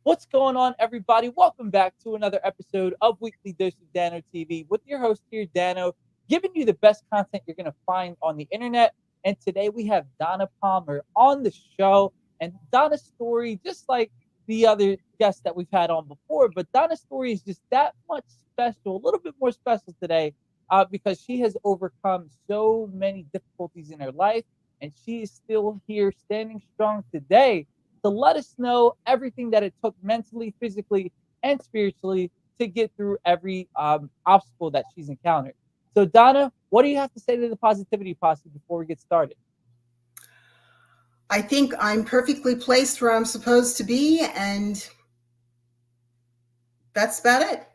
What's going on, everybody? Welcome back to another episode of Weekly Dose of Dano TV with your host here, Dano, giving you the best content you're going to find on the internet. And today we have Donna Palmer on the show. And Donna's story, just like the other guests that we've had on before, but Donna's story is just that much special, a little bit more special today because she has overcome so many difficulties in her life. And she is still here standing strong today to let us know everything that it took mentally, physically, and spiritually to get through every obstacle that she's encountered. So, Donna, what do you have to say to the Positivity Posse before we get started? I think I'm perfectly placed where I'm supposed to be, and that's about it.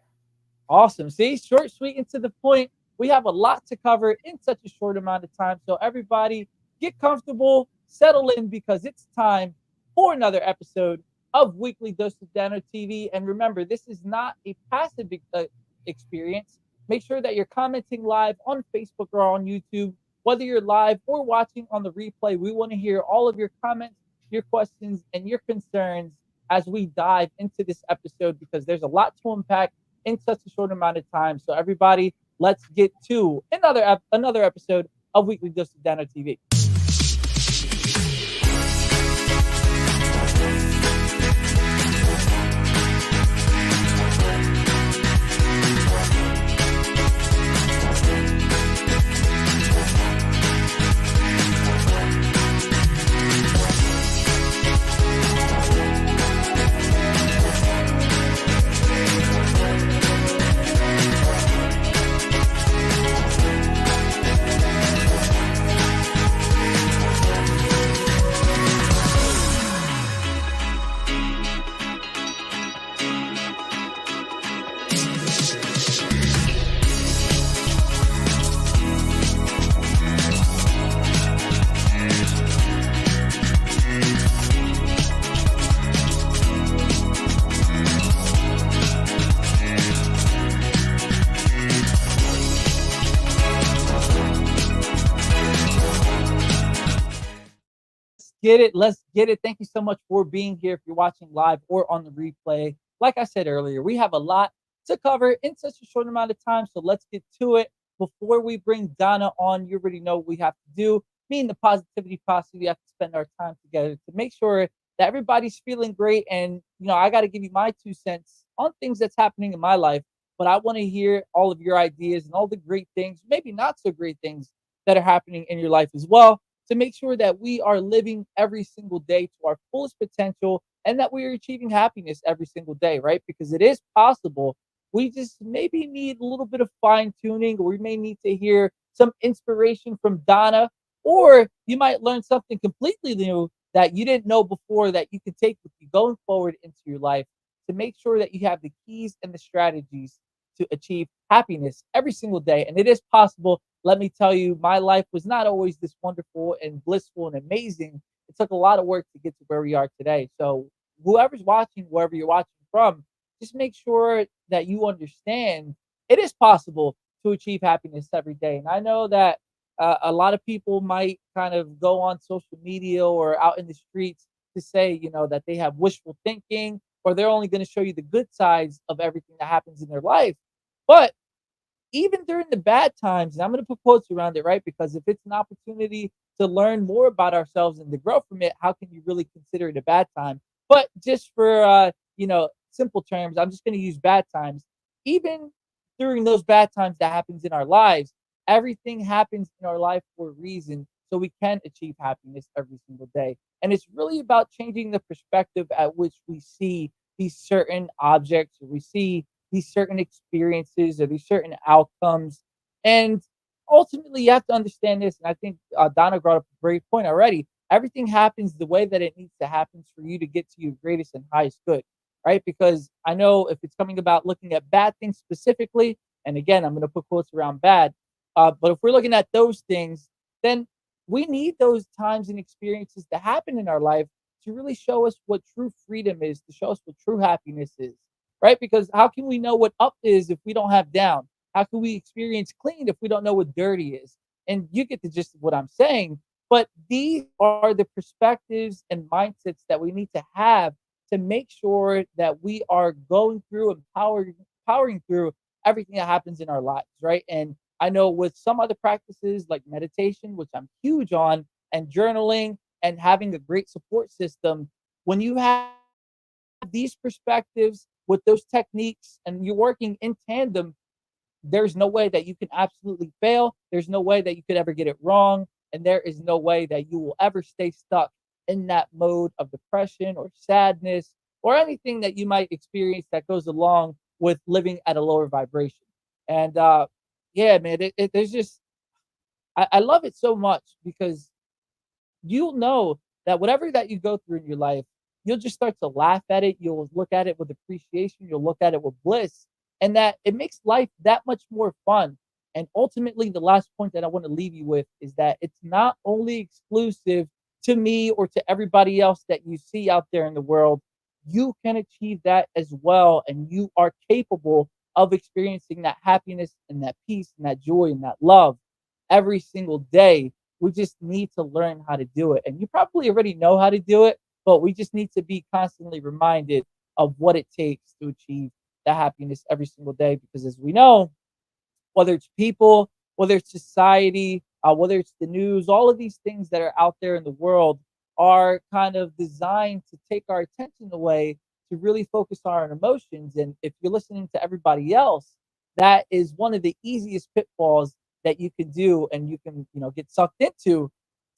Awesome. See, short, sweet, and to the point. We have a lot to cover in such a short amount of time. So, everybody, get comfortable, settle in because it's time for another episode of Weekly Dose of Dano TV. And remember, this is not a passive experience. Make sure that you're commenting live on Facebook or on YouTube, whether you're live or watching on the replay. We want to hear all of your comments, your questions, and your concerns as we dive into this episode because there's a lot to unpack in such a short amount of time. So everybody, let's get to another episode of Weekly Dose of Dano TV. Get it. Let's get it. Thank you so much for being here. If you're watching live or on the replay, like I said earlier, we have a lot to cover in such a short amount of time. So let's get to it. Before we bring Donna on, you already know what we have to do. Me and the Positivity Posse, we have to spend our time together to make sure that everybody's feeling great. And, I got to give you my 2 cents on things that's happening in my life. But I want to hear all of your ideas and all the great things, maybe not so great things that are happening in your life as well to make sure that we are living every single day to our fullest potential and that we are achieving happiness every single day, right? Because it is possible. We just maybe need a little bit of fine tuning, or we may need to hear some inspiration from Donna, or you might learn something completely new that you didn't know before that you can take with you going forward into your life to make sure that you have the keys and the strategies to achieve happiness every single day. And it is possible. Let me tell you, my life was not always this wonderful and blissful and amazing. It took a lot of work to get to where we are today. So, whoever's watching, wherever you're watching from, just make sure that you understand it is possible to achieve happiness every day. And I know that a lot of people might kind of go on social media or out in the streets to say, that they have wishful thinking or they're only going to show you the good sides of everything that happens in their life. But even during the bad times, and I'm going to put quotes around it, right? Because if it's an opportunity to learn more about ourselves and to grow from it, how can you really consider it a bad time? But just for simple terms, I'm just going to use bad times. Even during those bad times that happens in our lives, everything happens in our life for a reason, so we can achieve happiness every single day. And it's really about changing the perspective at which we see these certain objects, or we see these certain experiences or these certain outcomes. And ultimately, you have to understand this. And I think Donna brought up a great point already. Everything happens the way that it needs to happen for you to get to your greatest and highest good, right? Because I know if it's coming about looking at bad things specifically, and again, I'm going to put quotes around bad, but if we're looking at those things, then we need those times and experiences to happen in our life to really show us what true freedom is, to show us what true happiness is, right? Because how can we know what up is if we don't have down? How can we experience clean if we don't know what dirty is? And you get the gist of what I'm saying. But these are the perspectives and mindsets that we need to have to make sure that we are going through and powering through everything that happens in our lives, right? And I know with some other practices like meditation, which I'm huge on, and journaling and having a great support system, when you have these perspectives with those techniques and you're working in tandem, there's no way that you can absolutely fail. There's no way that you could ever get it wrong. And there is no way that you will ever stay stuck in that mode of depression or sadness or anything that you might experience that goes along with living at a lower vibration. And yeah, man, there's just, I love it so much because you'll know that whatever that you go through in your life, you'll just start to laugh at it. You'll look at it with appreciation. You'll look at it with bliss, and that it makes life that much more fun. And ultimately, the last point that I want to leave you with is that it's not only exclusive to me or to everybody else that you see out there in the world. You can achieve that as well, and you are capable of experiencing that happiness and that peace and that joy and that love every single day. We just need to learn how to do it. And you probably already know how to do it, but we just need to be constantly reminded of what it takes to achieve the happiness every single day. Because as we know, whether it's people, whether it's society, whether it's the news, all of these things that are out there in the world are kind of designed to take our attention away to really focus on our emotions. And if you're listening to everybody else, that is one of the easiest pitfalls that you can do and you can, get sucked into,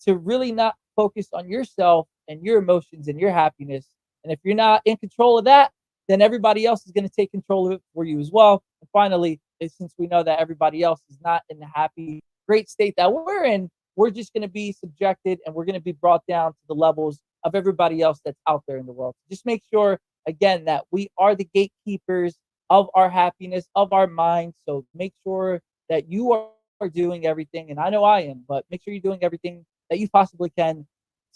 to really not focus on yourself and your emotions and your happiness. And if you're not in control of that, then everybody else is going to take control of it for you as well. And finally, since we know that everybody else is not in the happy, great state that we're in, we're just going to be subjected and we're going to be brought down to the levels of everybody else that's out there in the world. Just make sure, again, that we are the gatekeepers of our happiness, of our minds. So make sure that you are doing everything, and I know I am, but make sure you're doing everything that you possibly can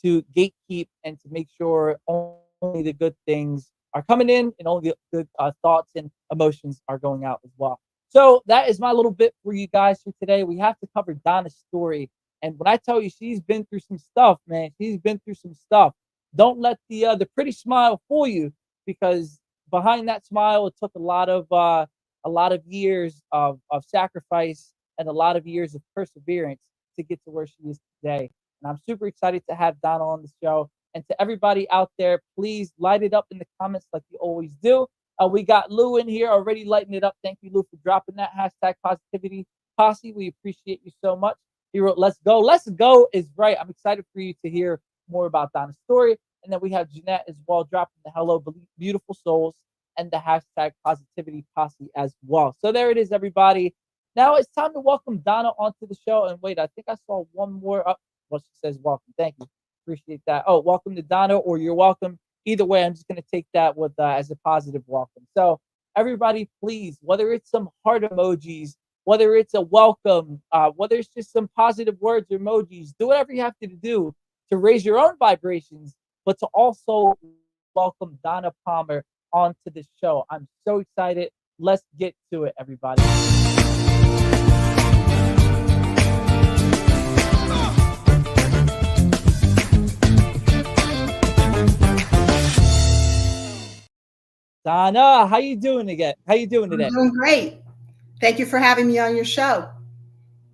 to gatekeep and to make sure only the good things are coming in and only the good thoughts and emotions are going out as well. So that is my little bit for you guys for today. We have to cover Donna's story. And when I tell you she's been through some stuff, man, she's been through some stuff. Don't let the pretty smile fool you, because behind that smile, it took a lot of years of sacrifice and a lot of years of perseverance to get to where she is today. And I'm super excited to have Donna on the show. And to everybody out there, please light it up in the comments like you always do. We got Lou in here already lighting it up. Thank you, Lou, for dropping that hashtag positivity posse. We appreciate you so much. He wrote, "Let's go." Let's go is right. I'm excited for you to hear more about Donna's story. And then we have Jeanette as well, dropping the hello, beautiful souls, and the hashtag positivity posse as well. So there it is, everybody. Now it's time to welcome Donna onto the show. And wait, I think I saw one more up. Well, she says welcome. Thank you. Appreciate that. Oh, welcome to Donna, or you're welcome. Either way, I'm just going to take that with as a positive welcome. So everybody, please, whether it's some heart emojis, whether it's a welcome, whether it's just some positive words or emojis, do whatever you have to do to raise your own vibrations, but to also welcome Donna Palmer onto the show. I'm so excited. Let's get to it, everybody. Donna, how you doing again? How you doing today? I'm doing great. Thank you for having me on your show.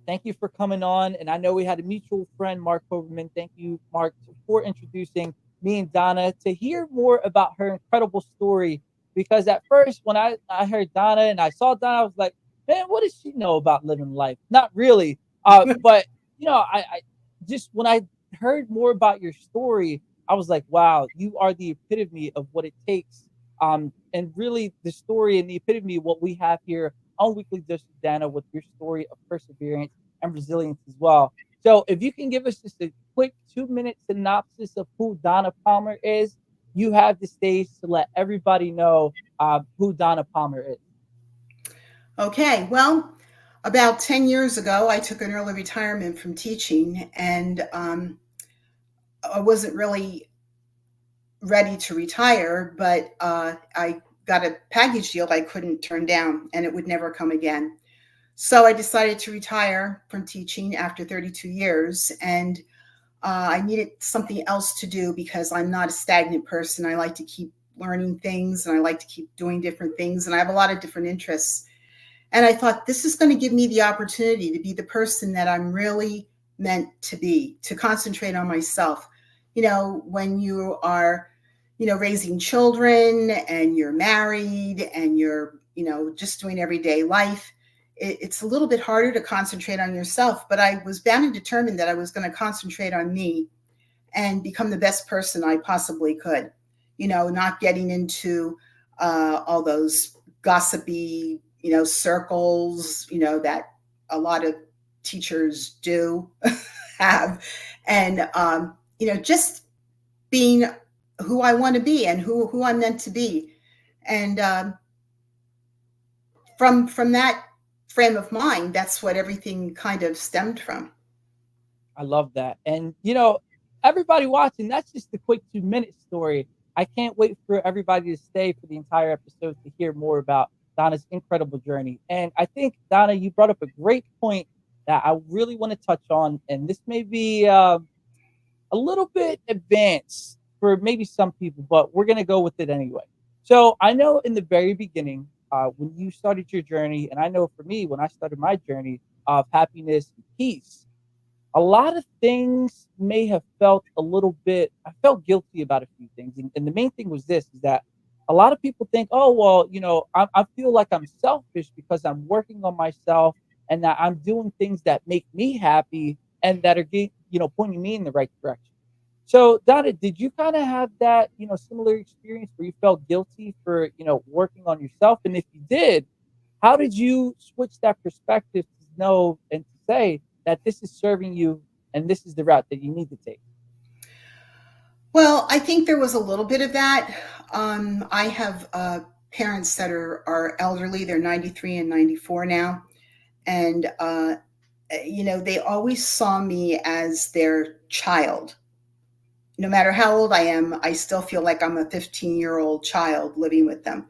Thank you for coming on. And I know we had a mutual friend, Mark Overman. Thank you, Mark, for introducing me and Donna to hear more about her incredible story. Because at first, when I heard Donna and I saw Donna, I was like, man, what does she know about living life? Not really. But, I just, when I heard more about your story, I was like, wow, you are the epitome of what it takes. And really the story and the epitome of what we have here on Weekly Dose of Dano, with your story of perseverance and resilience as well. So if you can give us just a quick 2-minute synopsis of who Donna Palmer is, you have the stage to let everybody know who Donna Palmer is. Okay, well, about 10 years ago, I took an early retirement from teaching, and I wasn't really ready to retire, but I got a package deal I couldn't turn down, and it would never come again. So I decided to retire from teaching after 32 years, and I needed something else to do because I'm not a stagnant person. I like to keep learning things, and I like to keep doing different things, and I have a lot of different interests. And I thought, this is going to give me the opportunity to be the person that I'm really meant to be, to concentrate on myself. When you are, raising children and you're married and you're, just doing everyday life, it's a little bit harder to concentrate on yourself. But I was bound and determined that I was going to concentrate on me and become the best person I possibly could, not getting into all those gossipy, circles, that a lot of teachers do have. And, just being who I want to be and who I'm meant to be. And from that frame of mind, that's what everything kind of stemmed from. I love that. And everybody watching, that's just a quick 2-minute story. I can't wait for everybody to stay for the entire episode to hear more about Donna's incredible journey. And I think, Donna, you brought up a great point that I really want to touch on. And this may be a little bit advanced for maybe some people, but we're going to go with it anyway. So I know in the very beginning, when you started your journey, and I know for me, when I started my journey of happiness and peace, a lot of things may have felt a little bit, I felt guilty about a few things. And the main thing was this, is that a lot of people think, oh, well, I feel like I'm selfish because I'm working on myself and that I'm doing things that make me happy and that are, pointing me in the right direction. So, Donna, did you kind of have that, similar experience where you felt guilty for, working on yourself? And if you did, how did you switch that perspective to know and to say that this is serving you and this is the route that you need to take? Well, I think there was a little bit of that. I have parents that are elderly. They're 93 and 94 now. And, they always saw me as their child. No matter how old I am, I still feel like I'm a 15-year-old child living with them.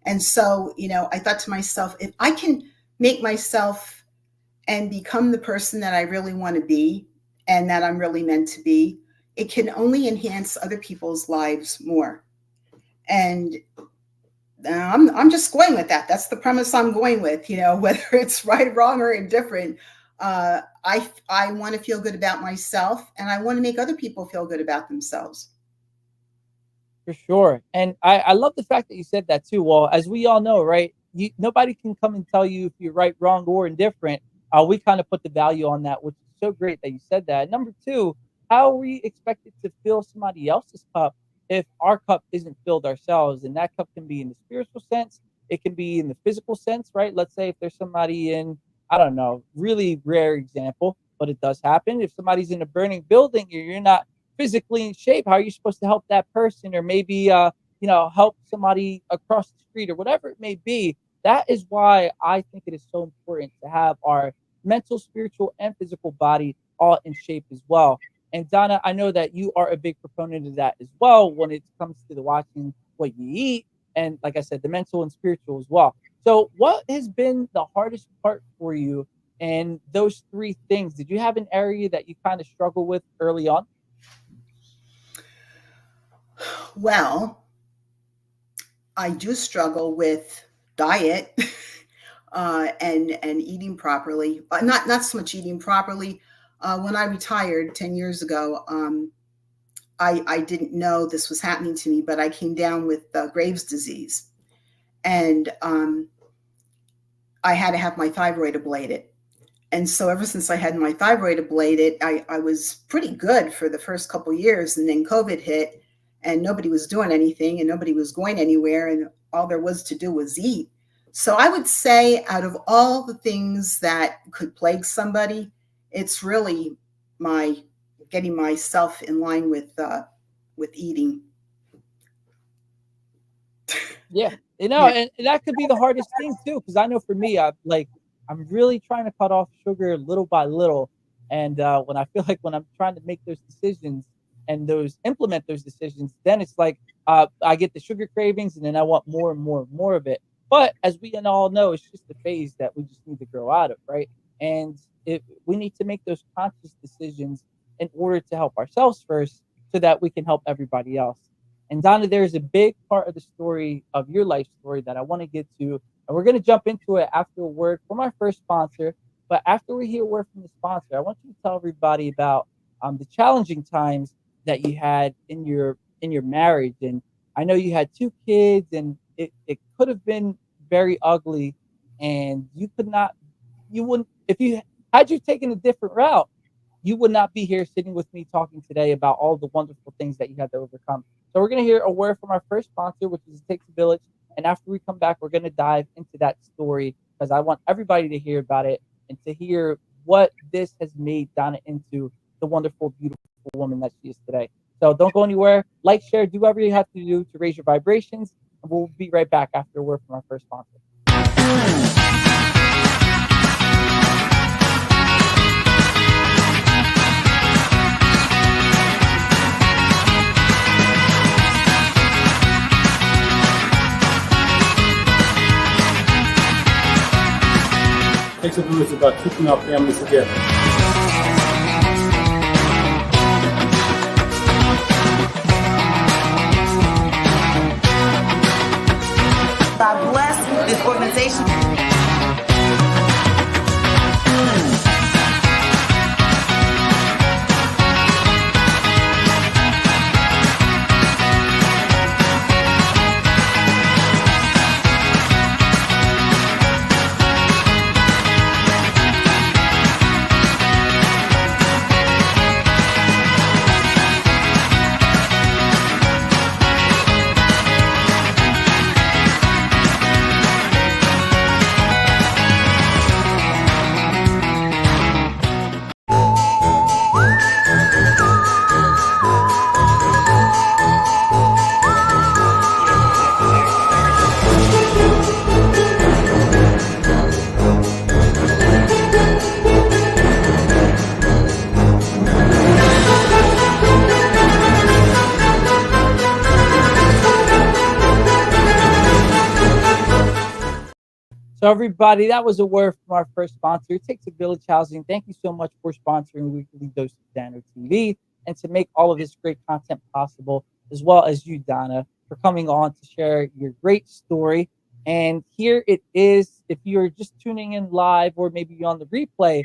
And so, I thought to myself, if I can make myself and become the person that I really want to be and that I'm really meant to be, it can only enhance other people's lives more. And I'm just going with that. That's the premise I'm going with, whether it's right, wrong, or indifferent. I want to feel good about myself, and I want to make other people feel good about themselves. For sure. And I love the fact that you said that too. Well, as we all know, right? Nobody can come and tell you if you're right, wrong, or indifferent. We kind of put the value on that, which is so great that you said that. Number two, how are we expected to fill somebody else's cup if our cup isn't filled ourselves? And that cup can be in the spiritual sense, it can be in the physical sense, right? Let's say if there's somebody in, I don't know, really rare example, but it does happen. If somebody's in a burning building, you're not physically in shape, how are you supposed to help that person? Or maybe help somebody across the street or whatever it may be. That is why I think it is so important to have our mental, spiritual, and physical body all in shape as well. And Donna, I know that you are a big proponent of that as well when it comes to the watching what you eat, and like I said, the mental and spiritual as well. So what has been the hardest part for you in those three things? Did you have an area that you kind of struggle with early on? Well, I do struggle with diet and eating properly. Not so much eating properly. When I retired 10 years ago, I didn't know this was happening to me, but I came down with Graves' disease, and I had to have my thyroid ablated. And so ever since I had my thyroid ablated, I was pretty good for the first couple years, and then COVID hit, and nobody was doing anything, and nobody was going anywhere, and all there was to do was eat. So I would say, out of all the things that could plague somebody, it's really my getting myself in line with eating. Yeah, Yeah. and that could be the hardest thing too, because I know for me, I'm really trying to cut off sugar little by little, and when I feel like when I'm trying to make those decisions and those implement those decisions, then it's like I get the sugar cravings, and then I want more and more and more of it. But as we all know, it's just a phase that we just need to grow out of, right? And we need to make those conscious decisions in order to help ourselves first, so that we can help everybody else. And Donna, there's a big part of the story of your life story that I want to get to, and we're going to jump into it after a word from our first sponsor. But after we hear a word from the sponsor, I want you to tell everybody about the challenging times that you had in your marriage. And I know you had two kids, and it could have been very ugly, and you wouldn't, if you had you taken a different route, you would not be here sitting with me talking today about all the wonderful things that you had to overcome. So we're going to hear a word from our first sponsor, which is It Takes a Village. And after we come back, we're going to dive into that story because I want everybody to hear about it and to hear what this has made Donna into the wonderful, beautiful woman that she is today. So don't go anywhere. Like, share, do whatever you have to do to raise your vibrations. And we'll be right back after a word from our first sponsor. Takes a village about keeping our families together. God bless this organization. So everybody, that was a word from our first sponsor. It Takes a Village Housing. Thank you so much for sponsoring weekly Dose of Dano TV and to make all of this great content possible, as well as you, Donna, for coming on to share your great story. And here it is. If you're just tuning in live or maybe you're on the replay,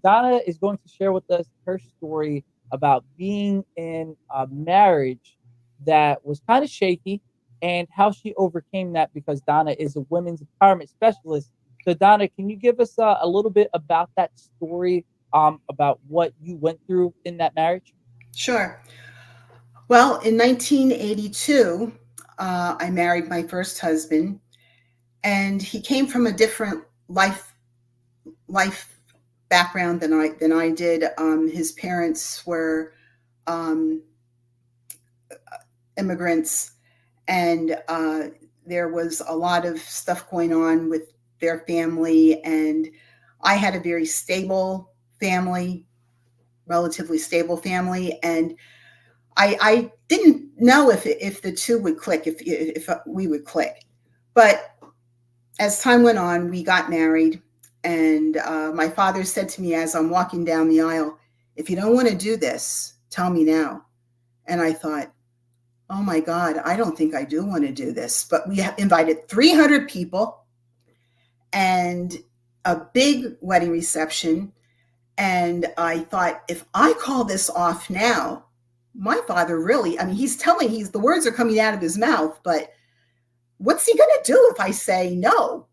Donna is going to share with us her story about being in a marriage that was kind of shaky and how she overcame that because Donna is a women's empowerment specialist. So, Donna, can you give us a little bit about that story, about what you went through in that marriage? Sure. Well, in 1982, I married my first husband, and he came from a different life background than I did. His parents were immigrants, and there was a lot of stuff going on with their family, and I had a very stable family, relatively stable family, and I didn't know if the two would click, if we would click. But as time went on, we got married, and my father said to me as I'm walking down the aisle, "If you don't want to do this, tell me now." And I thought, oh my God, I don't think I do want to do this. But we invited 300 people and a big wedding reception. And I thought, if I call this off now, my father really, I mean, the words are coming out of his mouth, but what's he going to do if I say no?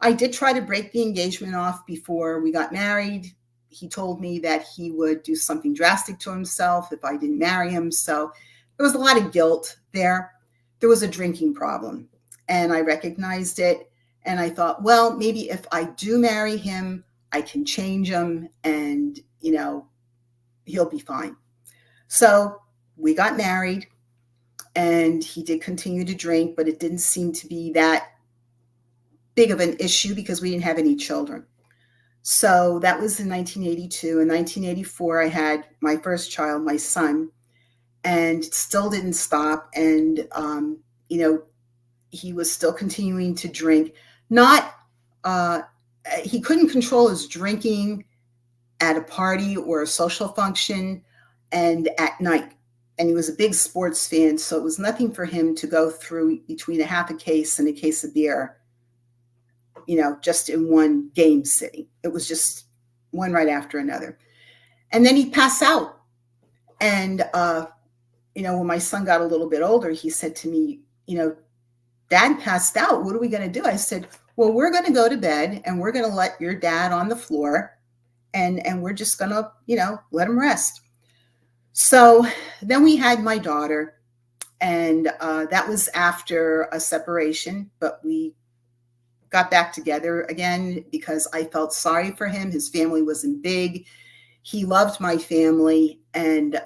I did try to break the engagement off before we got married. He told me that he would do something drastic to himself if I didn't marry him. So there was a lot of guilt there. There was a drinking problem, and I recognized it. And I thought, well, maybe if I do marry him, I can change him and, he'll be fine. So we got married, and he did continue to drink, but it didn't seem to be that big of an issue because we didn't have any children. So that was in 1982. In 1984, I had my first child, my son, and still didn't stop. And, he was still continuing to drink. He couldn't control his drinking at a party or a social function and at night. and he was a big sports fan. So it was nothing for him to go through between a half a case and a case of beer, just in one game sitting. It was just one right after another. And then he'd pass out. And, when my son got a little bit older, he said to me, Dad passed out. What are we going to do? I said, well, we're going to go to bed and we're going to let your dad on the floor and we're just going to, let him rest. So then we had my daughter, and that was after a separation, but we got back together again because I felt sorry for him. His family wasn't big. He loved my family, and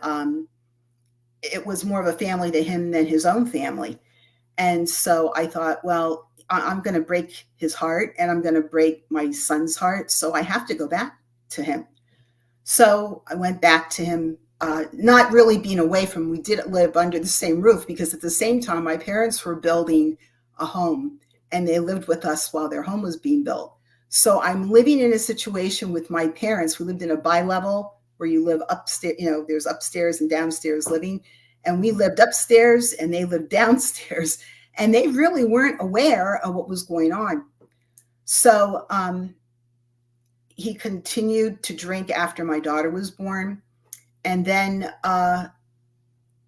it was more of a family to him than his own family. And so I thought, well, I'm going to break his heart and I'm going to break my son's heart. So I have to go back to him. So I went back to him, not really being away from him. We didn't live under the same roof because at the same time, my parents were building a home and they lived with us while their home was being built. So I'm living in a situation with my parents. We lived in a bi-level where you live upstairs, there's upstairs and downstairs living. And we lived upstairs and they lived downstairs, and they really weren't aware of what was going on. So he continued to drink after my daughter was born. And then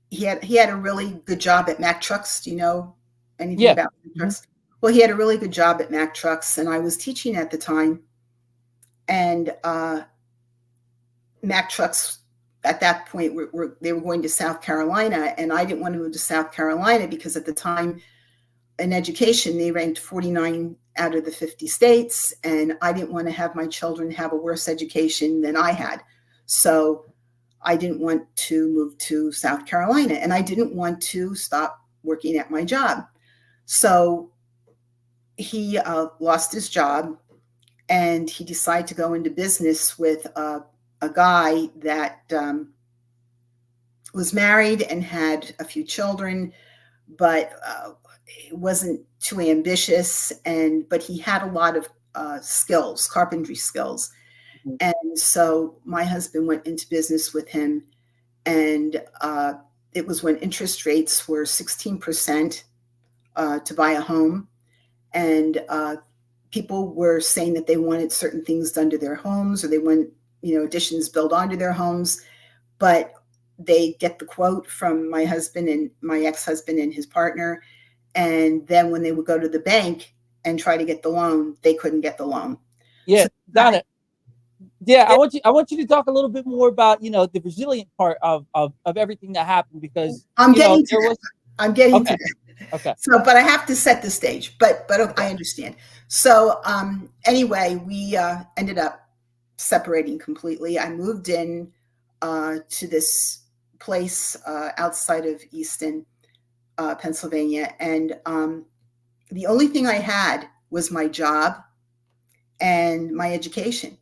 he had a really good job at Mack Trucks. Do you know anything about Mack Trucks? Well, he had a really good job at Mack Trucks, and I was teaching at the time. And Mack Trucks at that point they were going to South Carolina, and I didn't want to move to South Carolina because at the time in education they ranked 49 out of the 50 states, and I didn't want to have my children have a worse education than I had. So I didn't want to move to South Carolina, and I didn't want to stop working at my job. So he lost his job, and he decided to go into business with a guy that was married and had a few children, but wasn't too ambitious. But he had a lot of skills, carpentry skills. Mm-hmm. And so my husband went into business with him, and it was when interest rates were 16% to buy a home. And people were saying that they wanted certain things done to their homes, or they want additions built onto their homes, but they get the quote from my husband and my ex-husband and his partner. And then when they would go to the bank and try to get the loan, they couldn't get the loan. Yeah. So, Donna, I want you to talk a little bit more about, the resilient part of everything that happened, because I'm getting to that. Okay. So, but I have to set the stage, but I understand. So anyway, we ended up separating completely. I moved in to this place outside of Easton, Pennsylvania, and the only thing I had was my job and my education.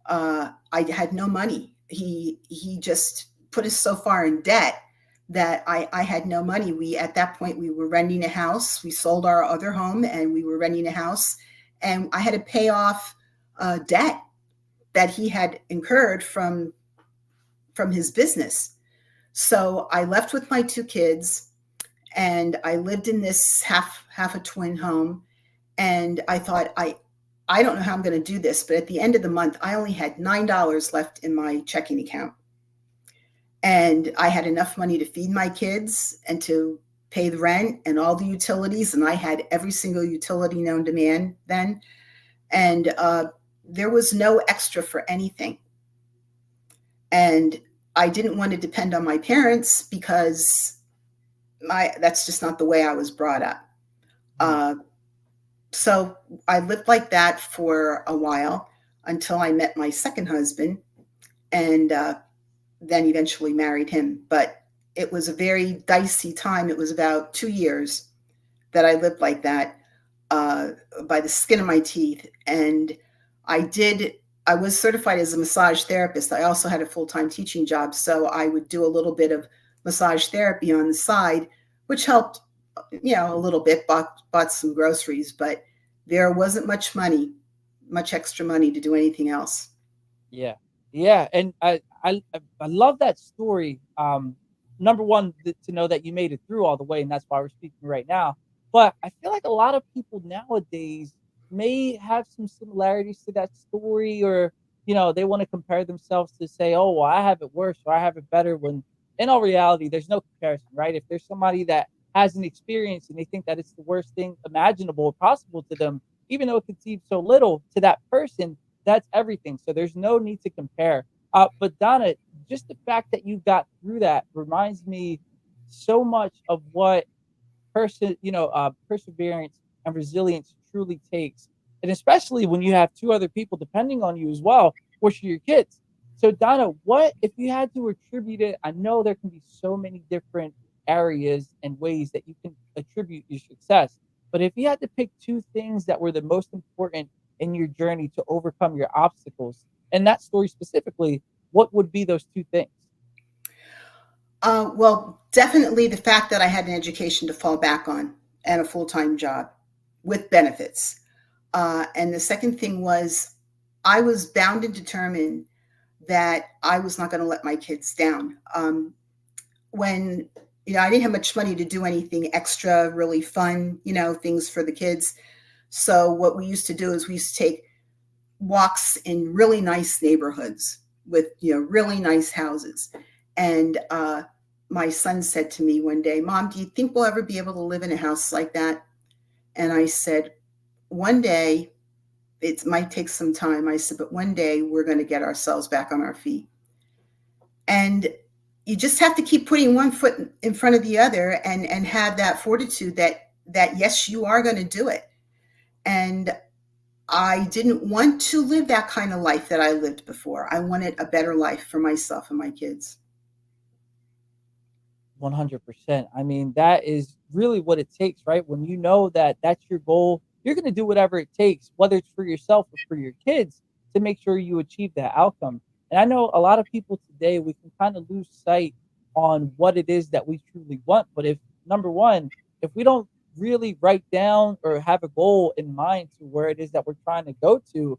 I had no money. He just put us so far in debt that I had no money. At that point, we were renting a house. We sold our other home and we were renting a house, and I had to pay off debt that he had incurred from his business. So I left with my two kids, and I lived in this half a twin home. And I thought, I don't know how I'm going to do this, but at the end of the month, I only had $9 left in my checking account. And I had enough money to feed my kids and to pay the rent and all the utilities. And I had every single utility known to man then. And there was no extra for anything. And I didn't want to depend on my parents because that's just not the way I was brought up. So I lived like that for a while until I met my second husband, and then eventually married him. But it was a very dicey time. It was about 2 years that I lived like that, by the skin of my teeth. And I was certified as a massage therapist. I also had a full-time teaching job. So I would do a little bit of massage therapy on the side, which helped, a little bit, bought some groceries, but there wasn't much extra money to do anything else. Yeah. Yeah. And I love that story. number one, to know that you made it through all the way, and that's why we're speaking right now. But I feel like a lot of people nowadays may have some similarities to that story, or they want to compare themselves to say, "Oh, well, I have it worse or I have it better." When in all reality, there's no comparison, right? If there's somebody that has an experience and they think that it's the worst thing imaginable or possible to them, even though it could seem so little to that person, that's everything. So there's no need to compare. But Donna, just the fact that you got through that reminds me so much of what perseverance and resilience truly takes, and especially when you have two other people depending on you as well, which are your kids. So Donna, what if you had to attribute it? I know there can be so many different areas and ways that you can attribute your success, but if you had to pick two things that were the most important in your journey to overcome your obstacles, and that story specifically, what would be those two things? Well, definitely the fact that I had an education to fall back on and a full-time job with benefits. And the second thing was I was bound and determined that I was not going to let my kids down. When I didn't have much money to do anything extra, really fun, things for the kids. So what we used to do is we used to take walks in really nice neighborhoods with, really nice houses. And my son said to me one day, "Mom, do you think we'll ever be able to live in a house like that?" And I said, "One day, it might take some time." I said, "But one day we're going to get ourselves back on our feet." And you just have to keep putting one foot in front of the other and have that fortitude that yes, you are going to do it. And I didn't want to live that kind of life that I lived before. I wanted a better life for myself and my kids. 100%. I mean, that is really what it takes, right? When you know that that's your goal, you're going to do whatever it takes, whether it's for yourself or for your kids, to make sure you achieve that outcome. And I know a lot of people today, we can kind of lose sight on what it is that we truly want. But if, number one, if we don't really write down or have a goal in mind to where it is that we're trying to go to,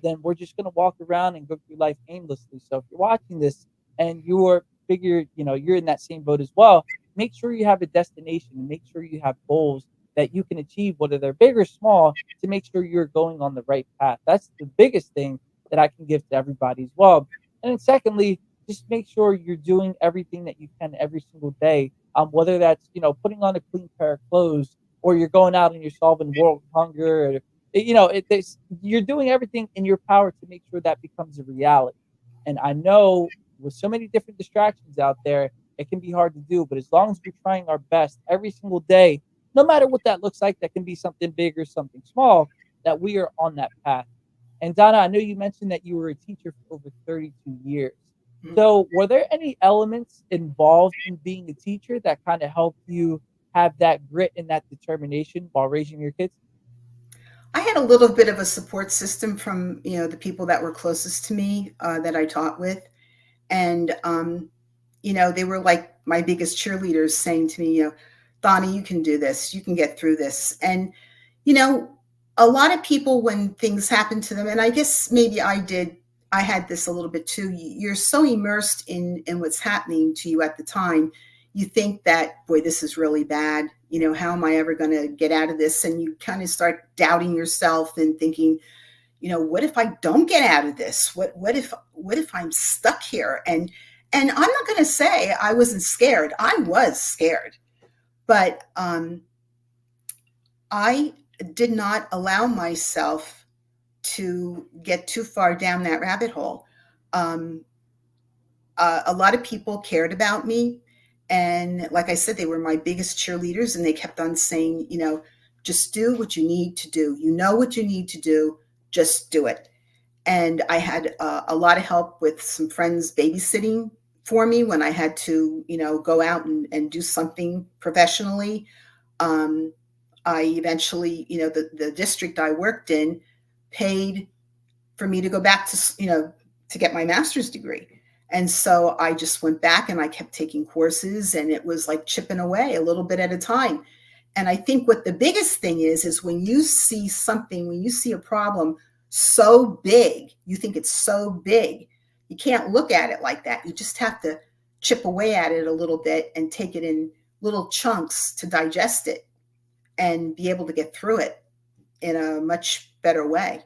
then we're just going to walk around and go through life aimlessly. So if you're watching this and you're you're in that same boat as well, make sure you have a destination and make sure you have goals that you can achieve, whether they're big or small, to make sure you're going on the right path. That's the biggest thing that I can give to everybody as well. And then secondly, just make sure you're doing everything that you can every single day, whether that's putting on a clean pair of clothes, or you're going out and you're solving world hunger, or you're doing everything in your power to make sure that becomes a reality. And I know with so many different distractions out there, it can be hard to do. But as long as we're trying our best every single day, no matter what that looks like, that can be something big or something small, that we are on that path. And Donna, I know you mentioned that you were a teacher for over 32 years. So were there any elements involved in being a teacher that kind of helped you have that grit and that determination while raising your kids? I had a little bit of a support system from, the people that were closest to me that I taught with. And, they were like my biggest cheerleaders, saying to me, "Donna, you can do this. You can get through this." And, you know, a lot of people, when things happen to them, and I guess maybe I had this a little bit too. You're so immersed in what's happening to you at the time. You think that, boy, this is really bad. How am I ever going to get out of this? And you kind of start doubting yourself and thinking, what if I don't get out of this? What if I'm stuck here? And I'm not going to say I wasn't scared. I was scared, but I did not allow myself to get too far down that rabbit hole. Um, a lot of people cared about me. And like I said, they were my biggest cheerleaders, and they kept on saying, just do what you need to do. You know what you need to do, just do it. And I had a lot of help with some friends babysitting for me when I had to, go out and do something professionally. I eventually, the district I worked in paid for me to go back to, to get my master's degree. And so I just went back and I kept taking courses, and it was like chipping away a little bit at a time. And I think what the biggest thing is when you see something, when you see a problem so big, you think it's so big, you can't look at it like that. You just have to chip away at it a little bit and take it in little chunks to digest it and be able to get through it in a much better way.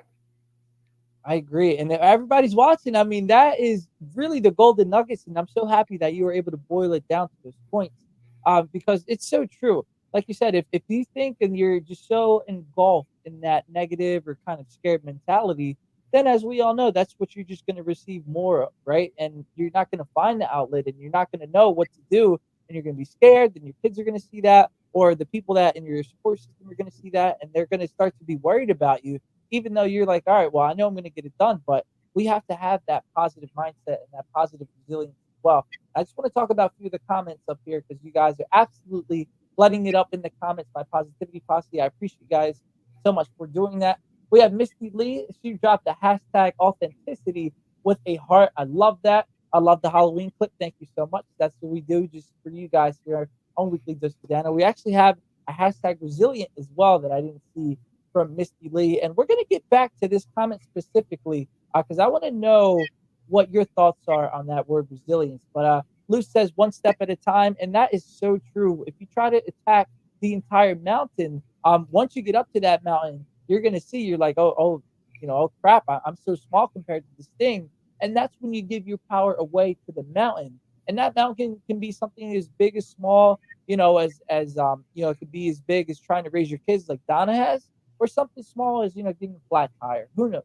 I agree. And if everybody's watching, I mean, that is really the golden nuggets. And I'm so happy that you were able to boil it down to those points, because it's so true. Like you said, if you think and you're just so engulfed in that negative or kind of scared mentality, then as we all know, that's what you're just going to receive more of, right? And you're not going to find the outlet and you're not going to know what to do. And you're going to be scared. Then your kids are going to see that, or the people that in your support system are going to see that, and they're going to start to be worried about you, even though you're like, all right, well, I know I'm going to get it done, but we have to have that positive mindset and that positive resilience as well. I just want to talk about a few of the comments up here because you guys are absolutely letting it up in the comments. My positivity posse, I appreciate you guys so much for doing that. We have Misty Lee. She dropped the hashtag authenticity with a heart. I love that. I love the Halloween clip. Thank you so much. That's what we do just for you guys here on Weekly DoseOfDano. We actually have a hashtag resilient as well that I didn't see from Misty Lee. And we're going to get back to this comment specifically because I want to know what your thoughts are on that word resilience. But Lou says one step at a time. And that is so true. If you try to attack the entire mountain, once you get up to that mountain, you're going to see, you're like, oh, crap, I'm so small compared to this thing. And that's when you give your power away to the mountain. And that mountain can be something as big as small, as it could be as big as trying to raise your kids like Donna has, or something small as, getting a flat tire. Who knows?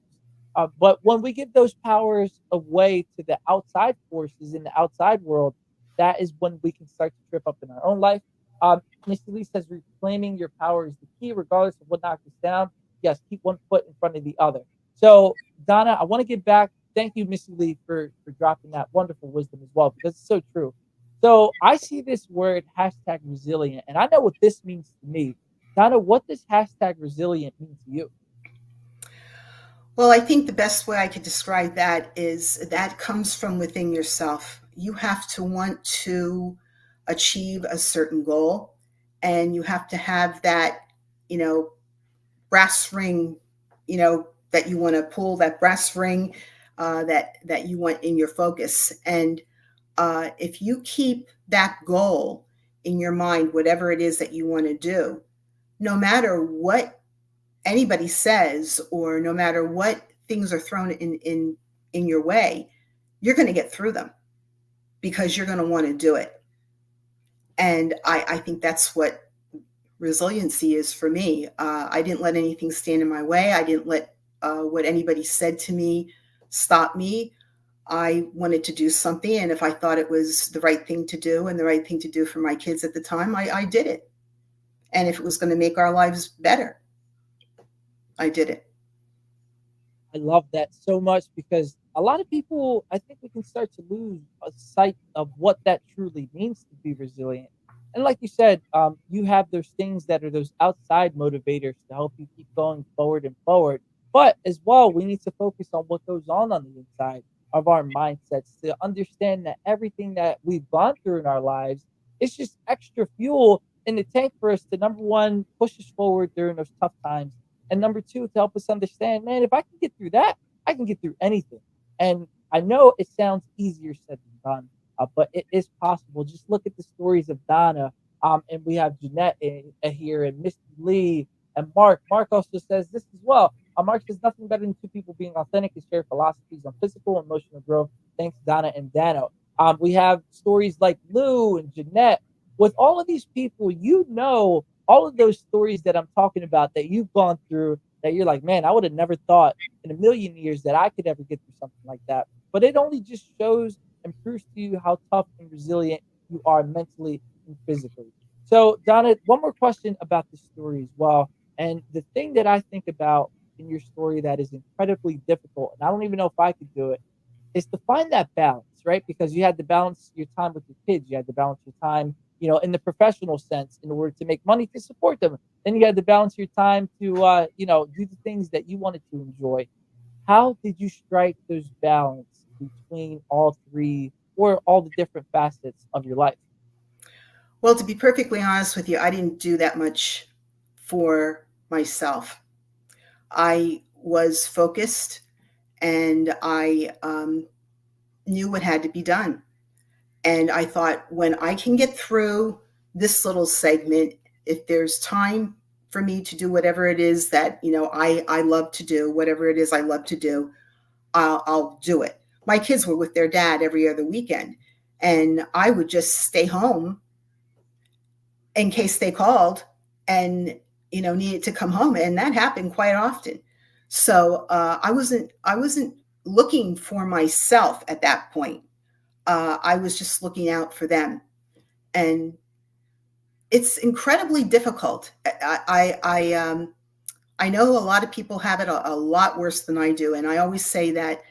But when we give those powers away to the outside forces in the outside world, that is when we can start to trip up in our own life. Mr. Lee says reclaiming your power is the key, regardless of what knocks us down. Yes, keep one foot in front of the other. So, Donna, I want to get back. Thank you, Mr. Lee, for dropping that wonderful wisdom as well, because it's so true. So I see this word hashtag resilient, and I know what this means to me. Donna, what does hashtag resilient mean to you? Well, I think the best way I could describe that is that comes from within yourself. You have to want to achieve a certain goal, and you have to have that, brass ring, that you want to pull, that brass ring that you want in your focus. And if you keep that goal in your mind, whatever it is that you want to do, no matter what anybody says, or no matter what things are thrown in your way, you're going to get through them because you're going to want to do it. And I think that's what resiliency is for me. I didn't let anything stand in my way. I didn't let what anybody said to me stop me. I wanted to do something, and if I thought it was the right thing to do and the right thing to do for my kids at the time, I did it. And if it was going to make our lives better, I did it. I love that so much because a lot of people, I think we can start to lose a sight of what that truly means to be resilient. And like you said, you have those things that are those outside motivators to help you keep going forward and forward. But as well, we need to focus on what goes on the inside of our mindsets to understand that everything that we've gone through in our lives is just extra fuel in the tank for us to, number one, push us forward during those tough times. And number two, to help us understand, man, if I can get through that, I can get through anything. And I know it sounds easier said than done, but it is possible. Just look at the stories of Donna, and we have Jeanette here, and Misty Lee, and Mark. Mark also says this as well. Mark says nothing better than two people being authentic and share philosophies on physical and emotional growth. Thanks, Donna and Dano. We have stories like Lou and Jeanette. With all of these people, all of those stories that I'm talking about that you've gone through, that you're like, man, I would have never thought in a million years that I could ever get through something like that. But it only just shows and proves to you how tough and resilient you are mentally and physically. So, Donna, one more question about this story as well. And the thing that I think about in your story that is incredibly difficult, and I don't even know if I could do it, is to find that balance, right? Because you had to balance your time with your kids. You had to balance your time, in the professional sense in order to make money to support them. Then you had to balance your time to, do the things that you wanted to enjoy. How did you strike those balance between all three or all the different facets of your life? Well, to be perfectly honest with you, I didn't do that much for myself. I was focused, and I knew what had to be done. And I thought, when I can get through this little segment, if there's time for me to do whatever it is that, I love to do, whatever it is I love to do, I'll do it. My kids were with their dad every other weekend, and I would just stay home in case they called and, needed to come home. And that happened quite often. So I wasn't looking for myself at that point. I was just looking out for them. And it's incredibly difficult. I know a lot of people have it a lot worse than I do. And I always say that,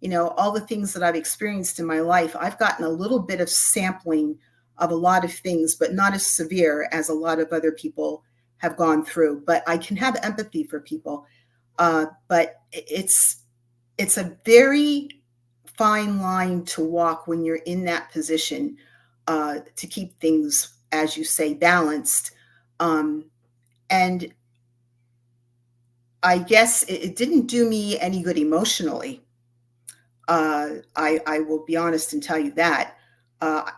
all the things that I've experienced in my life, I've gotten a little bit of sampling of a lot of things, but not as severe as a lot of other people have gone through. But I can have empathy for people. But it's a very fine line to walk when you're in that position, to keep things, as you say, balanced. And I guess it didn't do me any good emotionally. I will be honest and tell you that.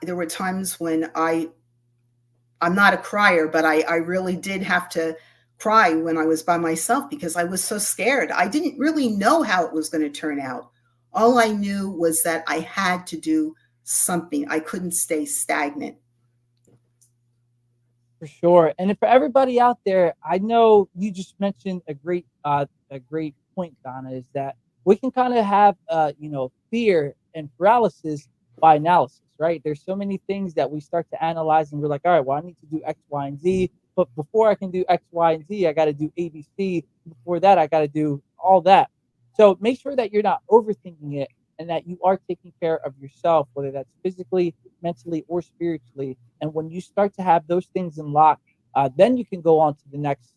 There were times when I'm not a crier, but I really did have to cry when I was by myself because I was so scared. I didn't really know how it was going to turn out. All I knew was that I had to do something. I couldn't stay stagnant. For sure. And for everybody out there, I know you just mentioned a great point, Donna, is that we can kind of have, fear and paralysis by analysis, right? There's so many things that we start to analyze and we're like, all right, well, I need to do X, Y, and Z. But before I can do X, Y, and Z, I got to do A, B, C. Before that, I got to do all that. So make sure that you're not overthinking it and that you are taking care of yourself, whether that's physically, mentally, or spiritually. And when you start to have those things in lock, then you can go on to the next,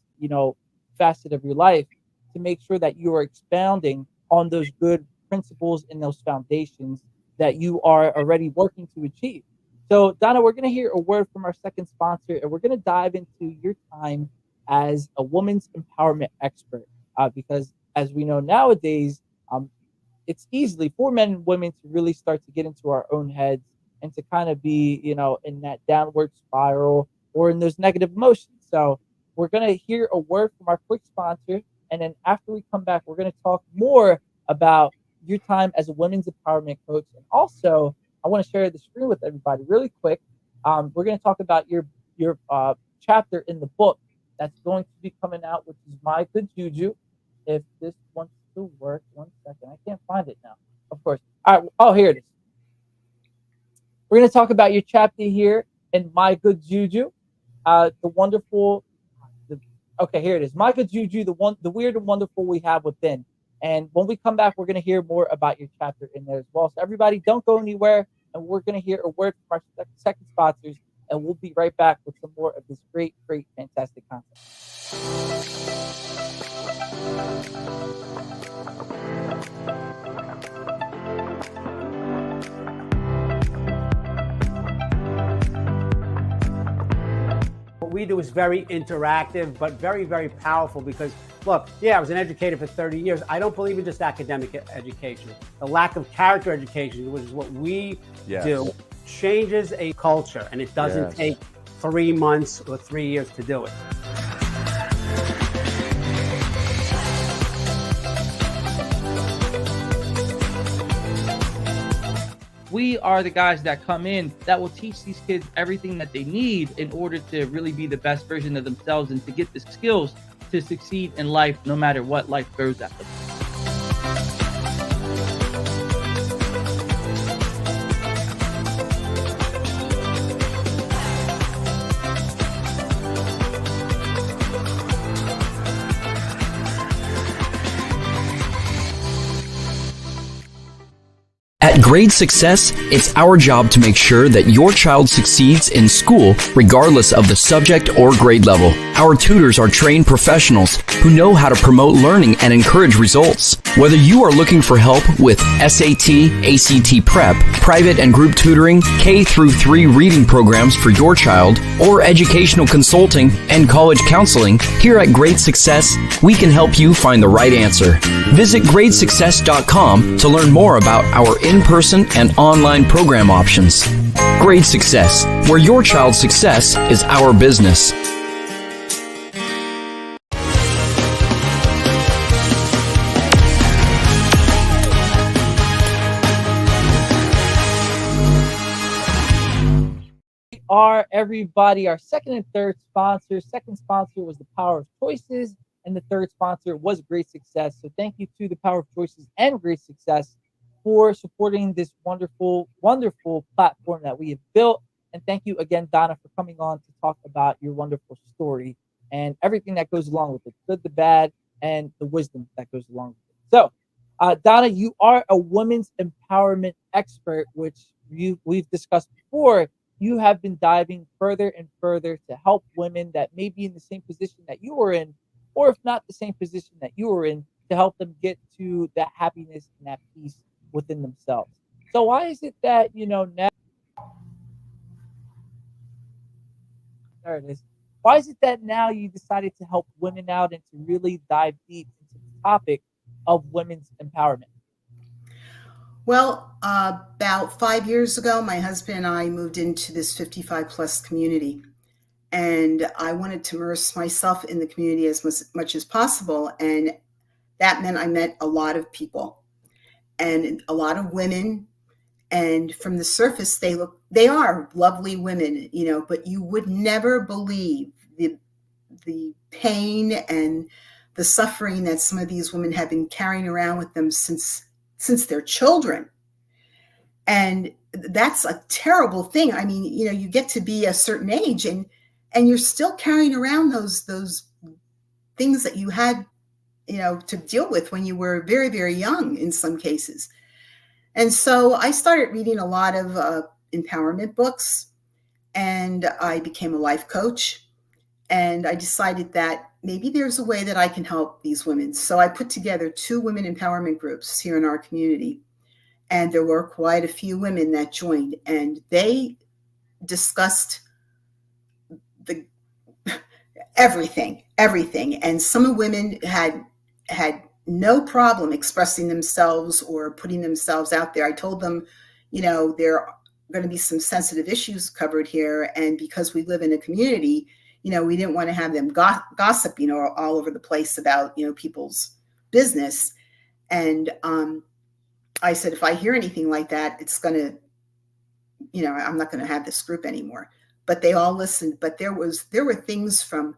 facet of your life to make sure that you are expounding on those good principles and those foundations that you are already working to achieve. So, Donna, we're going to hear a word from our second sponsor, and we're going to dive into your time as a woman's empowerment expert, because as we know nowadays, it's easily for men and women to really start to get into our own heads and to kind of be, in that downward spiral or in those negative emotions. So we're going to hear a word from our quick sponsor. And then after we come back, we're going to talk more about your time as a women's empowerment coach. And also, I want to share the screen with everybody really quick. We're going to talk about your chapter in the book that's going to be coming out, which is My Good Juju. If this wants to work, 1 second. I can't find it now. Of course. All right. Oh, here it is. We're going to talk about your chapter here in My Good Juju. Okay, here it is. My Good Juju, the weird and wonderful we have within. And when we come back, we're going to hear more about your chapter in there as well. So everybody, don't go anywhere. And we're going to hear a word from our second sponsors. And we'll be right back with some more of this great, fantastic content. What we do is very interactive, but very, very powerful because, look, I was an educator for 30 years. I don't believe in just academic education. The lack of character education, which is what we do, changes a culture, and it doesn't take 3 months or 3 years to do it. We are the guys that come in that will teach these kids everything that they need in order to really be the best version of themselves and to get the skills to succeed in life, no matter what life throws at them. At Grade Success, it's our job to make sure that your child succeeds in school regardless of the subject or grade level. Our tutors are trained professionals who know how to promote learning and encourage results. Whether you are looking for help with SAT, ACT prep, private and group tutoring, K-3 reading programs for your child, or educational consulting and college counseling, here at Grade Success, we can help you find the right answer. Visit gradesuccess.com to learn more about our in-person and online program options. Grade Success, where your child's success is our business. Are everybody our second and third sponsor. Second sponsor was the Power of Choices, and the third sponsor was Great Success. So thank you to the Power of Choices and Great Success for supporting this wonderful, wonderful platform that we have built. And thank you again, Donna, for coming on to talk about your wonderful story and everything that goes along with it, good, the bad, and the wisdom that goes along with it. So, Donna, you are a women's empowerment expert, which we've discussed before. You have been diving further and further to help women that may be in the same position that you were in, or if not the same position that you were in, to help them get to that happiness and that peace within themselves. So why is it that, now, there it is. Why is it that now you decided to help women out and to really dive deep into the topic of women's empowerment? Well, about 5 years ago, my husband and I moved into this 55 plus community, and I wanted to immerse myself in the community as much as possible. And that meant I met a lot of people and a lot of women. And from the surface, they are lovely women, but you would never believe the pain and the suffering that some of these women have been carrying around with them since they're children. And that's a terrible thing. I mean, you get to be a certain age and you're still carrying around those things that you had, to deal with when you were very, very young in some cases. And so I started reading a lot of empowerment books, and I became a life coach. And I decided that maybe there's a way that I can help these women. So I put together 2 women empowerment groups here in our community. And there were quite a few women that joined, and they discussed everything. And some of the women had no problem expressing themselves or putting themselves out there. I told them, there are going to be some sensitive issues covered here. And because we live in a community, we didn't want to have them gossip, all over the place about, people's business. And I said, if I hear anything like that, it's going to, I'm not going to have this group anymore. But they all listened. But there were things from,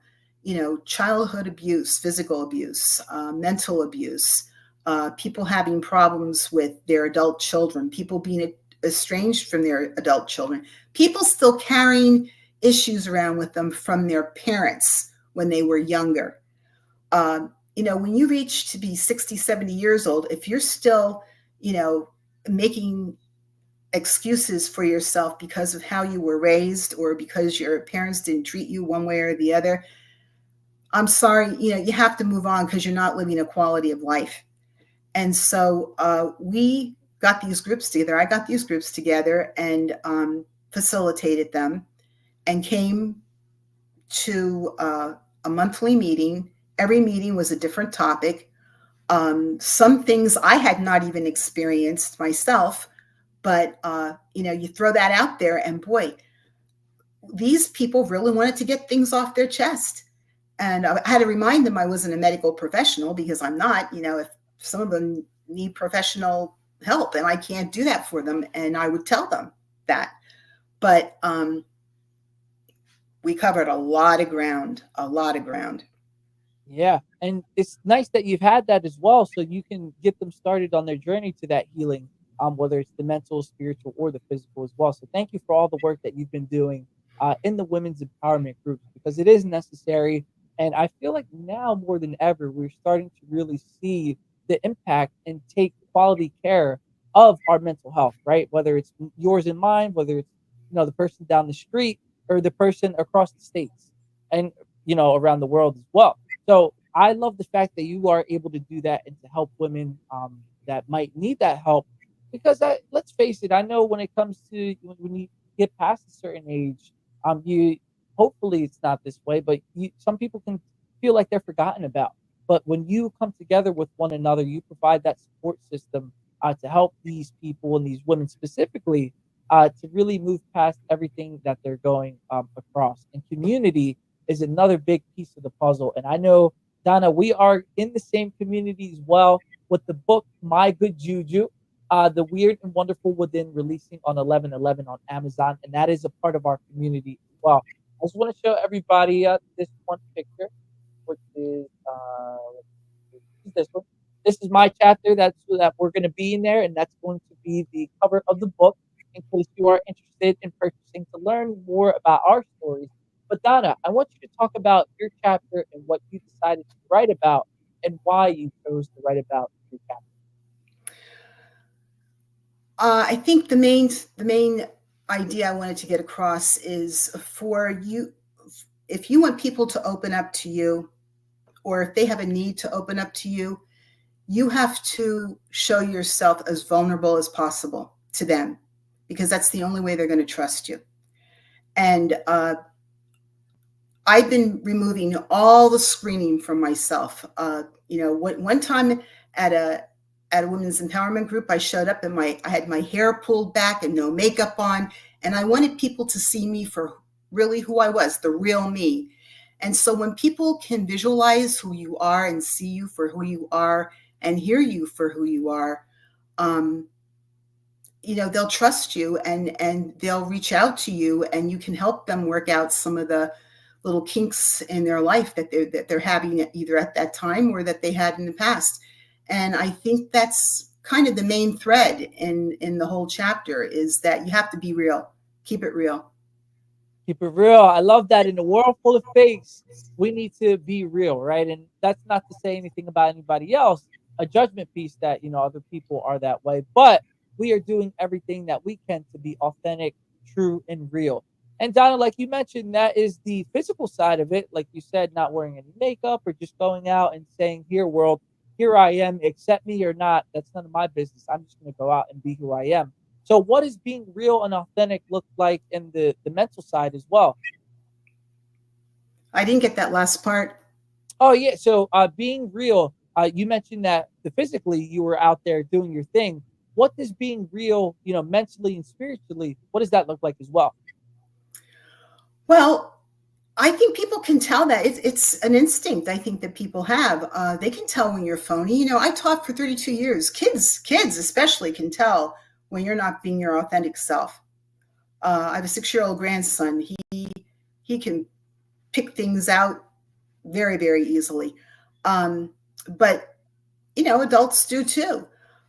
childhood abuse, physical abuse, mental abuse, people having problems with their adult children, people being estranged from their adult children, people still carrying issues around with them from their parents when they were younger. When you reach to be 60, 70 years old, if you're still, making excuses for yourself because of how you were raised or because your parents didn't treat you one way or the other, I'm sorry, you have to move on because you're not living a quality of life. And so we got these groups together. I got these groups together and facilitated them and came to a monthly meeting. Every meeting was a different topic. Some things I had not even experienced myself, but you throw that out there and boy, these people really wanted to get things off their chest. And I had to remind them I wasn't a medical professional because I'm not, if some of them need professional help and I can't do that for them. And I would tell them that, but we covered a lot of ground. Yeah. And it's nice that you've had that as well. So you can get them started on their journey to that healing, whether it's the mental, spiritual, or the physical as well. So thank you for all the work that you've been doing in the women's empowerment groups, because it is necessary. And I feel like now more than ever, we're starting to really see the impact and take quality care of our mental health, right? Whether it's yours and mine, whether it's, the person down the street or the person across the states and, around the world as well. So I love the fact that you are able to do that and to help women that might need that help, because let's face it, I know when it comes to when you get past a certain age, you hopefully it's not this way, but some people can feel like they're forgotten about. But when you come together with one another, you provide that support system to help these people and these women specifically to really move past everything that they're going across. And community is another big piece of the puzzle. And I know, Donna, we are in the same community as well with the book My Good Juju, The Weird and Wonderful Within, releasing on 11/11 on Amazon. And that is a part of our community as well. I just want to show everybody this one picture, which is this one. This is my chapter that we're going to be in there, and that's going to be the cover of the book in case you are interested in purchasing to learn more about our stories. But Donna, I want you to talk about your chapter and what you decided to write about and why you chose to write about your chapter. I think the main idea I wanted to get across is for you, if you want people to open up to you, or if they have a need to open up to you, you have to show yourself as vulnerable as possible to them, because that's the only way they're going to trust you. And I've been removing all the screening from myself. One time at a women's empowerment group, I showed up and I had my hair pulled back and no makeup on, and I wanted people to see me for really who I was, the real me. And so when people can visualize who you are and see you for who you are and hear you for who you are, they'll trust you and they'll reach out to you, and you can help them work out some of the little kinks in their life that they're having either at that time or that they had in the past. And I think that's kind of the main thread in the whole chapter, is that you have to be real. Keep it real. Keep it real. I love that. In a world full of fakes, we need to be real, right? And that's not to say anything about anybody else, a judgment piece that, other people are that way. But we are doing everything that we can to be authentic, true, and real. And Donna, like you mentioned, that is the physical side of it. Like you said, not wearing any makeup or just going out and saying, here, world, here I am, accept me or not. That's none of my business. I'm just going to go out and be who I am. So what does being real and authentic look like in the mental side as well? I didn't get that last part. Oh, yeah. So being real, you mentioned that physically you were out there doing your thing. What does being real, mentally and spiritually, what does that look like as well? Well, I think people can tell that. It's an instinct I think that people have. They can tell when you're phony. I taught for 32 years. Kids especially can tell when you're not being your authentic self. I have a 6-year-old grandson. He can pick things out very, very easily. But adults do too.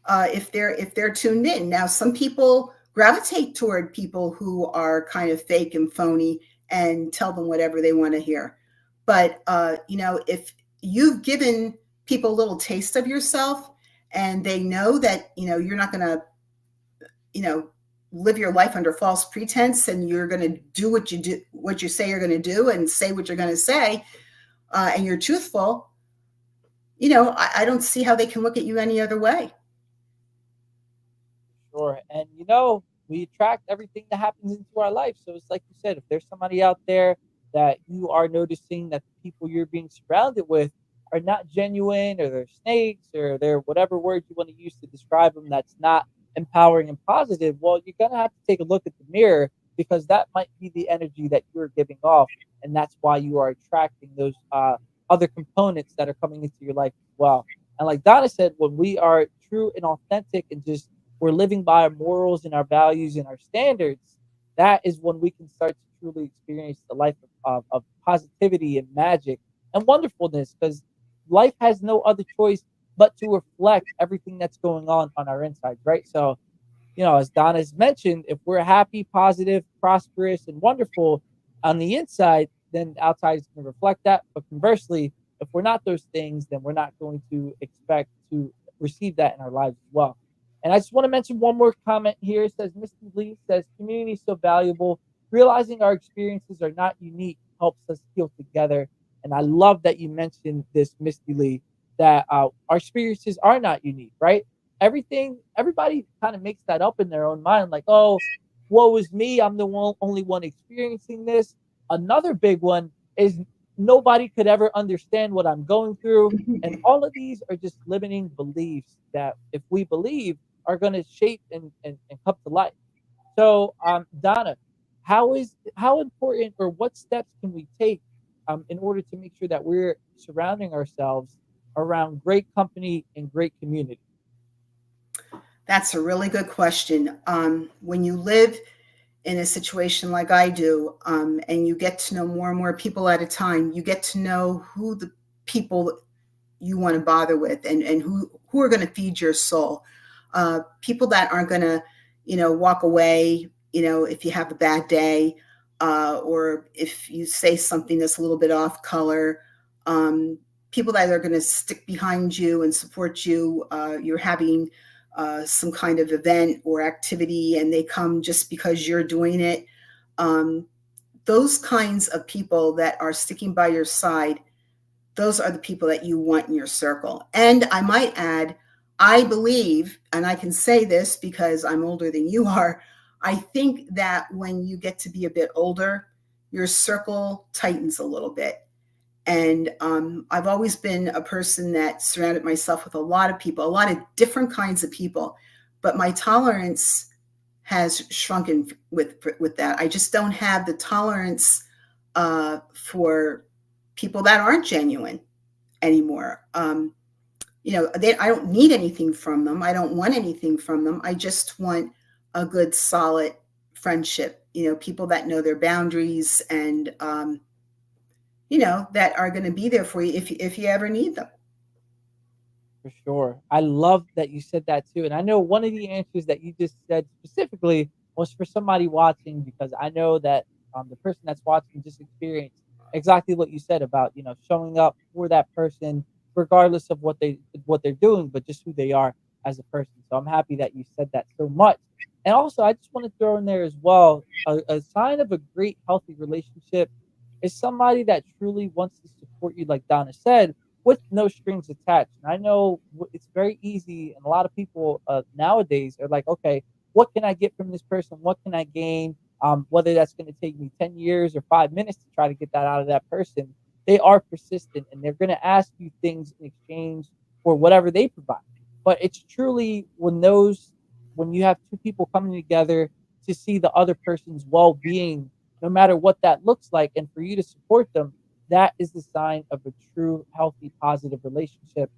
If they're tuned in. Now, some people gravitate toward people who are kind of fake and phony and tell them whatever they want to hear. But if you've given people a little taste of yourself, and they know that you're not going to live your life under false pretense, and you're going to do what you say you're going to do, and say what you're going to say, and you're truthful, I don't see how they can look at you any other way. Sure. And we attract everything that happens into our life. So it's like you said, if there's somebody out there that you are noticing that the people you're being surrounded with are not genuine, or they're snakes, or they're whatever word you want to use to describe them that's not empowering and positive, well, you're going to have to take a look at the mirror, because that might be the energy that you're giving off. And that's why you are attracting those other components that are coming into your life as well. And like Donna said, when we are true and authentic and just we're living by our morals and our values and our standards, that is when we can start to truly experience the life of positivity and magic and wonderfulness, because life has no other choice but to reflect everything that's going on our insides, right? So, as Donna's mentioned, if we're happy, positive, prosperous, and wonderful on the inside, then the outside is going to reflect that. But conversely, if we're not those things, then we're not going to expect to receive that in our lives as well. And I just want to mention one more comment here. It says, Mr. Lee says, community is so valuable. Realizing our experiences are not unique helps us heal together. And I love that you mentioned this, Misty Lee, that our experiences are not unique, right? Everybody kind of makes that up in their own mind. Like, oh, woe is me. I'm the only one experiencing this. Another big one is nobody could ever understand what I'm going through. And all of these are just limiting beliefs that, if we believe, are going to shape and come to life. So, Donna, how important or what steps can we take in order to make sure that we're surrounding ourselves around great company and great community? That's a really good question. When you live in a situation like I do, and you get to know more and more people at a time, you get to know who the people you want to bother with, and who are going to feed your soul. People that aren't going to, walk away, if you have a bad day, or if you say something that's a little bit off color. People that are going to stick behind you and support you. You're having some kind of event or activity, and they come just because you're doing it. Those kinds of people that are sticking by your side, those are the people that you want in your circle. And I might add, I believe, and I can say this because I'm older than you are, I think that when you get to be a bit older, your circle tightens a little bit. And I've always been a person that surrounded myself with a lot of people, a lot of different kinds of people, but my tolerance has shrunken with that. I just don't have the tolerance for people that aren't genuine anymore. I don't need anything from them. I don't want anything from them. I just want a good, solid friendship. People that know their boundaries and that are going to be there for you if you ever need them. For sure. I love that you said that too. And I know one of the answers that you just said specifically was for somebody watching, because I know that the person that's watching just experienced exactly what you said about, showing up for that person, regardless of what they're doing, but just who they are as a person. So I'm happy that you said that so much. And also, I just want to throw in there as well, a sign of a great, healthy relationship is somebody that truly wants to support you, like Donna said, with no strings attached. And I know it's very easy, and a lot of people nowadays are like, okay, what can I get from this person? What can I gain? Whether that's going to take me 10 years or 5 minutes to try to get that out of that person, they are persistent, and they're going to ask you things in exchange for whatever they provide. But it's truly when you have two people coming together to see the other person's well-being, no matter what that looks like, and for you to support them, that is the sign of a true, healthy, positive relationship.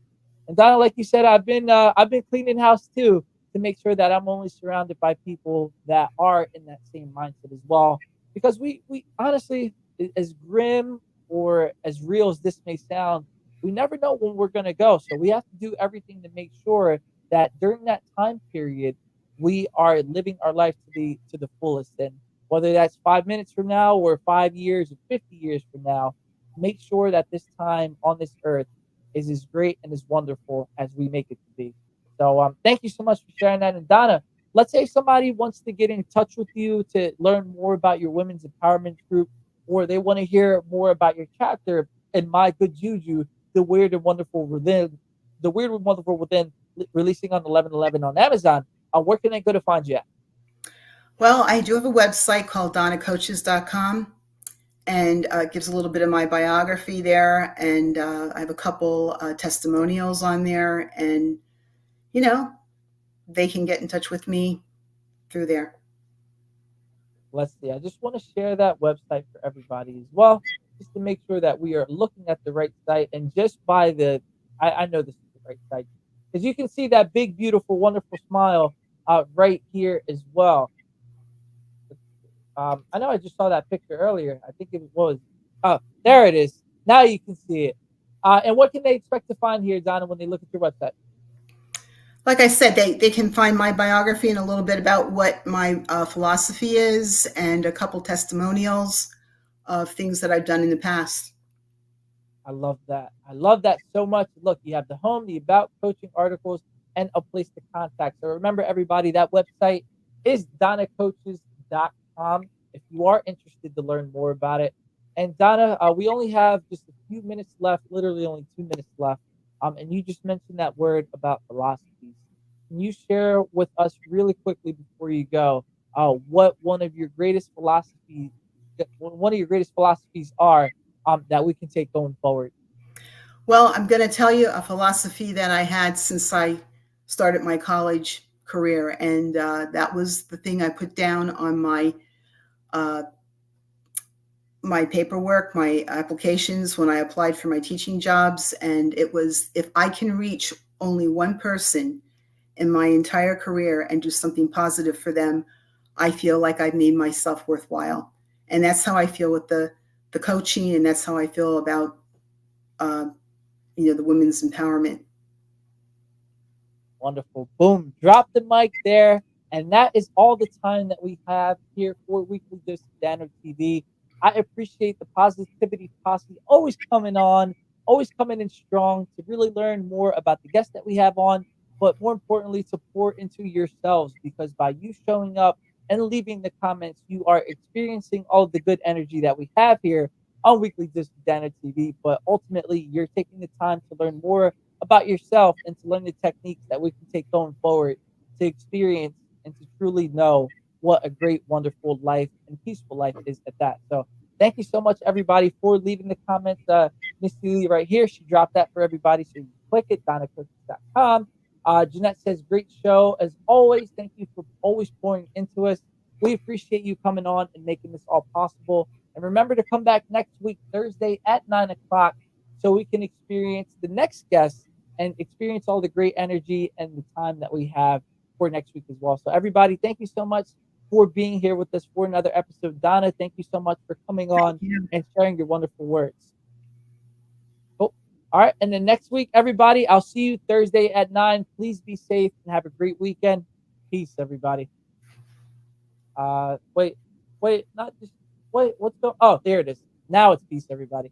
And Donna, like you said, I've been cleaning house too to make sure that I'm only surrounded by people that are in that same mindset as well. Because we honestly, as grim or as real as this may sound, we never know when we're going to go. So we have to do everything to make sure that during that time period, we are living our life to the fullest. And whether that's 5 minutes from now or 5 years or 50 years from now, make sure that this time on this earth is as great and as wonderful as we make it to be. So thank you so much for sharing that. And Donna, let's say somebody wants to get in touch with you to learn more about your women's empowerment group, or they want to hear more about your chapter in My Good Juju, The Weird and Wonderful Within, releasing on 11/11 on Amazon. Where can they go to find you at? Well, I do have a website called donnacoaches.com, and it gives a little bit of my biography there, and I have a couple testimonials on there, and they can get in touch with me through there. Let's see. I just want to share that website for everybody as well, just to make sure that we are looking at the right site. And just by I know this is the right site, because you can see that big, beautiful, wonderful smile right here as well. I know I just saw that picture earlier. I think it was. Oh, there it is. Now you can see it. And what can they expect to find here, Donna, when they look at your website? Like I said, they can find my biography and a little bit about what my philosophy is, and a couple testimonials of things that I've done in the past. I love that. I love that so much. Look, you have the home, the about coaching articles, and a place to contact. So remember, everybody, that website is donnacoaches.com if you are interested to learn more about it. And Donna, we only have just a few minutes left, literally only 2 minutes left. And you just mentioned that word about philosophies. Can you share with us really quickly before you go what one of your greatest philosophies are that we can take going forward? Well, I'm going to tell you a philosophy that I had since I started my college career. And that was the thing I put down on my my paperwork, my applications when I applied for my teaching jobs. And it was, if I can reach only one person in my entire career and do something positive for them, I feel like I've made myself worthwhile. And that's how I feel with the coaching, and that's how I feel about the women's empowerment. Wonderful. Boom. Drop the mic there. And that is all the time that we have here for Weekly Dose of Dano TV. I appreciate the Positivity Posse always coming on, always coming in strong to really learn more about the guests that we have on, but more importantly, to pour into yourselves, because by you showing up and leaving the comments, you are experiencing all of the good energy that we have here on Weekly Dose of Dano TV. But ultimately, you're taking the time to learn more about yourself and to learn the techniques that we can take going forward to experience and to truly know what a great, wonderful life and peaceful life is at that. So thank you so much, everybody, for leaving the comments. Miss Celia right here, she dropped that for everybody, so you can click it, DonnaCoaches.com. Jeanette says, great show. As always, thank you for always pouring into us. We appreciate you coming on and making this all possible. And remember to come back next week, Thursday at 9 o'clock, so we can experience the next guest and experience all the great energy and the time that we have for next week as well. So everybody, thank you so much for being here with us for another episode. Donna, thank you so much for coming on and sharing your wonderful words. Oh, all right. And then next week, everybody, I'll see you Thursday at 9. Please be safe and have a great weekend. Peace, everybody. Wait, what's going? Oh, there it is. Now it's peace, everybody.